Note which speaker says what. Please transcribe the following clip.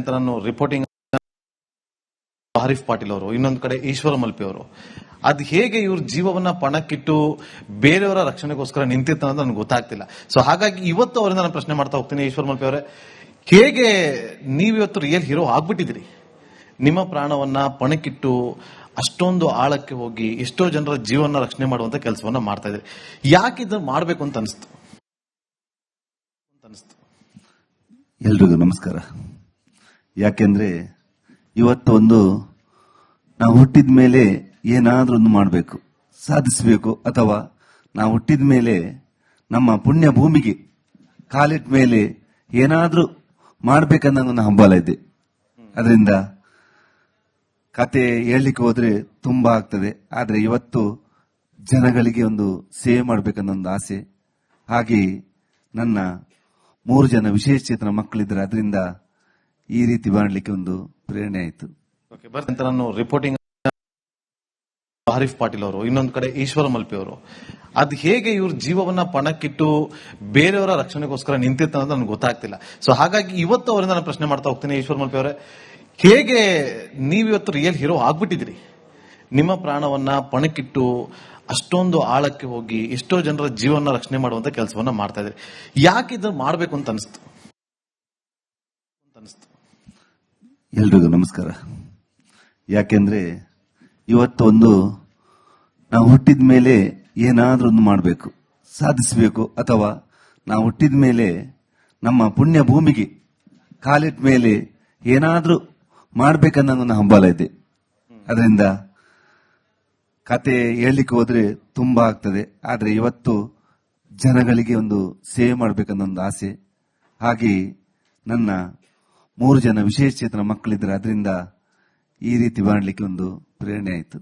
Speaker 1: ಅಂತ ನಾನು ರಿಪೋರ್ಟಿಂಗ್ ಹರೀಫ್ ಪಾಟೀಲ್ ಅವರು, ಇನ್ನೊಂದು ಕಡೆ ಈಶ್ವರ ಮಲ್ಪೆ ಅವರು, ಅದು ಹೇಗೆ ಇವ್ರ ಜೀವವನ್ನ ಪಣಕ್ಕಿಟ್ಟು ಬೇರೆಯವರ ರಕ್ಷಣೆಗೋಸ್ಕರ ನಿಂತಿತ್ತು ಅನ್ನೋದು ನನಗೆ ಗೊತ್ತಾಗ್ತಿಲ್ಲ. ಸೊ ಹಾಗಾಗಿ ಇವತ್ತು ಅವರಿಂದ ನಾನು ಪ್ರಶ್ನೆ ಮಾಡ್ತಾ ಹೋಗ್ತೀನಿ. ಈಶ್ವರ ಮಲ್ಪೆ ಅವರೇ, ಹೇಗೆ ನೀವಿವತ್ತು ರಿಯಲ್ ಹೀರೋ ಆಗ್ಬಿಟ್ಟಿದ್ದೀರಿ? ನಿಮ್ಮ ಪ್ರಾಣವನ್ನ ಪಣಕ್ಕಿಟ್ಟು ಅಷ್ಟೊಂದು ಆಳಕ್ಕೆ ಹೋಗಿ ಎಷ್ಟೋ ಜನರ ಜೀವನ ರಕ್ಷಣೆ ಮಾಡುವಂತ ಕೆಲಸವನ್ನ ಮಾಡ್ತಾ ಇದ್ರಿ. ಯಾಕೆ ಇದನ್ನ ಮಾಡ್ಬೇಕು ಅಂತ ಅನಿಸ್ತು?
Speaker 2: ಎಲ್ರಿಗೂ ನಮಸ್ಕಾರ. ಯಾಕೆಂದ್ರೆ ಇವತ್ತು ನಾವು ಹುಟ್ಟಿದ ಮೇಲೆ ಏನಾದ್ರೂ ಒಂದು ಮಾಡಬೇಕು, ಸಾಧಿಸಬೇಕು, ಅಥವಾ ನಾವು ಹುಟ್ಟಿದ ಮೇಲೆ ನಮ್ಮ ಪುಣ್ಯ ಭೂಮಿಗೆ ಕಾಲಿಟ್ಟ ಮೇಲೆ ಏನಾದ್ರೂ ಮಾಡ್ಬೇಕನ್ನೋ ನನ್ನ ಹಂಬಲ ಇದೆ. ಅದರಿಂದ ಕತೆ ಹೇಳಲಿಕ್ಕೆ ಹೋದ್ರೆ ತುಂಬಾ ಆಗ್ತದೆ. ಆದ್ರೆ ಇವತ್ತು ಜನಗಳಿಗೆ ಒಂದು ಸೇವೆ ಮಾಡ್ಬೇಕನ್ನೋ ಒಂದು ಆಸೆ. ಹಾಗೆ ನನ್ನ 3 ಜನ ವಿಶೇಷಚೇತನ ಮಕ್ಕಳಿದ್ದಾರೆ. ಅದರಿಂದ ಈ ರೀತಿ ಮಾಡಲಿಕ್ಕೆ ಒಂದು ಪ್ರೇರಣೆ ಆಯಿತು.
Speaker 1: ಅಂತ ನಾನು ರಿಪೋರ್ಟಿಂಗ್ ಹರೀಫ್ ಪಾಟೀಲ್ ಅವರು, ಇನ್ನೊಂದು ಕಡೆ ಈಶ್ವರ ಮಲ್ಪೆ ಅವರು, ಅದು ಹೇಗೆ ಇವ್ರ ಜೀವವನ್ನ ಪಣಕ್ಕಿಟ್ಟು ಬೇರೆಯವರ ರಕ್ಷಣೆಗೋಸ್ಕರ ನಿಂತಿತ್ತು ಅನ್ನೋದು ನನಗೆ ಗೊತ್ತಾಗ್ತಿಲ್ಲ. ಸೊ ಹಾಗಾಗಿ ಇವತ್ತು ಅವರಿಂದ ನಾನು ಪ್ರಶ್ನೆ ಮಾಡ್ತಾ ಹೋಗ್ತೀನಿ. ಈಶ್ವರ ಮಲ್ಪೆ ಅವರೇ, ಹೇಗೆ ನೀವಿವತ್ತು ರಿಯಲ್ ಹೀರೋ ಆಗ್ಬಿಟ್ಟಿದ್ದೀರಿ? ನಿಮ್ಮ ಪ್ರಾಣವನ್ನ ಪಣಕ್ಕಿಟ್ಟು ಅಷ್ಟೊಂದು ಆಳಕ್ಕೆ ಹೋಗಿ ಎಷ್ಟೋ ಜನರ ಜೀವನ ರಕ್ಷಣೆ ಮಾಡುವಂತ ಕೆಲಸವನ್ನ ಮಾಡ್ತಾ ಇದ್ರಿ. ಯಾಕೆ ಇದನ್ನ ಮಾಡ್ಬೇಕು ಅಂತ ಅನಿಸ್ತು?
Speaker 2: ಎಲ್ರಿಗೂ ನಮಸ್ಕಾರ. ಯಾಕೆಂದ್ರೆ ಇವತ್ತು ನಾವು ಹುಟ್ಟಿದ ಮೇಲೆ ಏನಾದ್ರೂ ಒಂದು ಮಾಡಬೇಕು, ಸಾಧಿಸಬೇಕು, ಅಥವಾ ನಾವು ಹುಟ್ಟಿದ ಮೇಲೆ ನಮ್ಮ ಪುಣ್ಯ ಭೂಮಿಗೆ ಕಾಲಿಟ್ಟ ಮೇಲೆ ಏನಾದ್ರೂ ಮಾಡ್ಬೇಕನ್ನೋ ನನ್ನ ಹಂಬಲ ಇದೆ. ಅದರಿಂದ ಕತೆ ಹೇಳಲಿಕ್ಕೆ ಹೋದ್ರೆ ತುಂಬಾ ಆಗ್ತದೆ. ಆದ್ರೆ ಇವತ್ತು ಜನಗಳಿಗೆ ಒಂದು ಸೇವೆ ಮಾಡ್ಬೇಕನ್ನೋ ಒಂದು ಆಸೆ. ಹಾಗೆ ನನ್ನ 3 ಜನ ವಿಶೇಷಚೇತನ ಮಕ್ಕಳಿದ್ದಾರೆ. ಅದರಿಂದ ಈ ರೀತಿ ಮಾಡಲಿಕ್ಕೆ ಒಂದು ಪ್ರೇರಣೆ ಆಯಿತು.